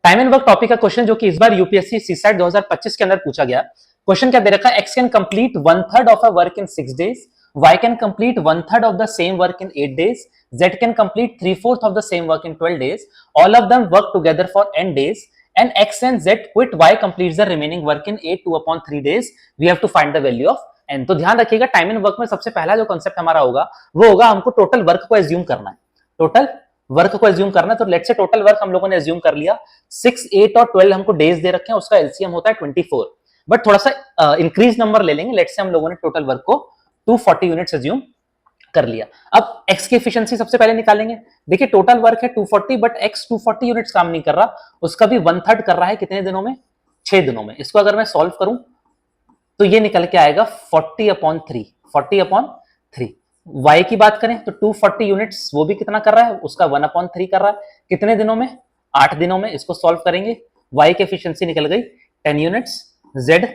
Time and work topic का question जो कि इस बार यूपीएससी सीसैट 2025 के अंदर पूछा गया। क्वेश्चन क्या दे रखा है, x can complete 1/3 of a work in 6 days, y can complete 1/3 of the same work in 8 days, z can complete 3/4 of the same work in 12 days, all of them work together for n days and x and z quit, y completes the remaining work in 8 2/3 days, we have to find the value of n। तो ध्यान रखिएगा time and work में सबसे पहला जो concept हमारा होगा वो होगा हमको टोटल वर्क को एज्यूम करना है। टोटल वर्क को एज्यूम करना है, तो लेट्स से टोटल वर्क हम लोगों ने एज्यूम कर लिया। 6, 8 और 12 हमको डेज दे रखे हैं, उसका एलसीएम होता है 24, बट थोड़ा सा इंक्रीज नंबर ले लेंगे। लेट्स से हम लोगों ने टोटल वर्क को 240 यूनिट्स एज्यूम कर लिया। अब x की एफिशिएंसी सबसे पहले निकालेंगे। देखिए टोटल वर्क है 240, बट x 240 यूनिट्स काम नहीं कर रहा, उसका भी 1/3 कर रहा है। कितने दिनों में? 6 दिनों में। इसको अगर मैं सॉल्व करूं तो ये निकल के आएगा 40/3। 40/3। y की बात करें तो 240 यूनिट्स, वो भी कितना कर रहा है? उसका 1/3 कर रहा है। कितने दिनों में? 8 दिनों में। इसको सॉल्व करेंगे, y की एफिशिएंसी निकल गई 10 यूनिट्स। z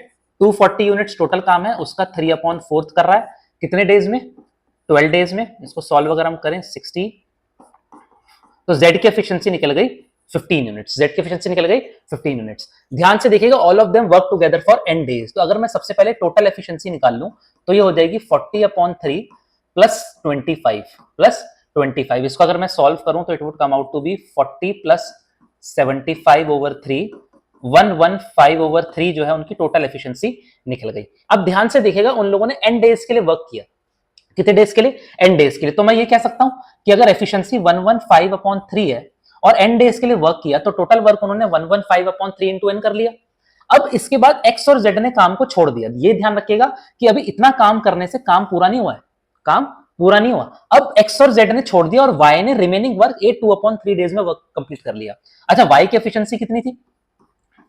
240 यूनिट्स टोटल काम है, उसका 3/4 कर रहा है। कितने डेज में? 12 डेज में। इसको सॉल्व अगर हम करें 60, तो z की एफिशिएंसी निकल गई 15 यूनिट्स। z की एफिशिएंसी निकल गई 15 यूनिट्स। ध्यान से देखिएगा, all of them work together for n days. तो अगर मैं सबसे पहले टोटल एफिशिएंसी निकाल लूं तो ये हो जाएगी 40/3 प्लस 25। इसको अगर मैं सॉल्व करूं तो it would come out to be 40 plus 75/3, 115/3 जो है उनकी टोटल एफिशिएंसी निकल गई। अब ध्यान से देखिएगा, उन लोगों ने n डेज के लिए वर्क किया। कितने डेज के लिए? n डेज के लिए। तो मैं ये कह सकता हूं कि अगर एफिशिएंसी 115/3 है और n डेज के लिए वर्क किया, तो टोटल वर्क उन्होंने 115/3 इंटू n कर लिया। अब इसके बाद x और z ने काम को छोड़ दिया। ये ध्यान रखिएगा कि अभी इतना काम करने से काम पूरा नहीं हुआ है, काम पूरा नहीं हुआ। अब x और z ने छोड़ दिया और y ने रिमेनिंग वर्क 8 2/3 डेज में वर्क कंप्लीट कर लिया। अच्छा, y की एफिशिएंसी कितनी थी?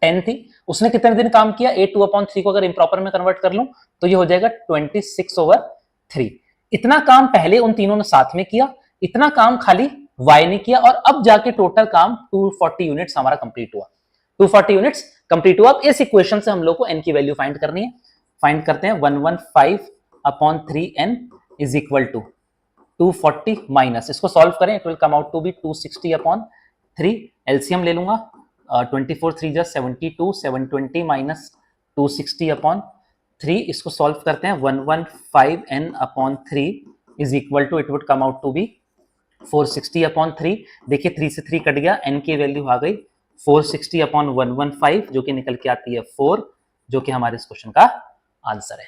10 थी। उसने कितने दिन काम किया? 8 2/3 को अगर इम्प्रॉपर में कन्वर्ट कर लूं तो ये हो जाएगा 26/3। इतना काम पहले उन तीनों ने साथ में किया, इतना काम खाली y ने किया, और अब जाके टोटल काम 240 यूनिट्स हमारा कंप्लीट हुआ। 240 यूनिट्स कंप्लीट हुआ। अब इस इक्वेशन से हम लोग को n की वैल्यू फाइंड करनी है। फाइंड करते हैं। 115/3n is equal to 240 minus, इसको सॉल्व करें, it will come out to be 260/3। LCM ले लूंगा, 24 3 72, 720 माइनस 260/3। इसको सॉल्व करते हैं। 115n/3 is equal to, it would come out to be 460/3। देखिए 3 से 3 कट गया, n की वैल्यू आ गई 460/115, जो कि निकल के आती है 4, जो कि हमारे इस क्वेश्चन का आंसर है।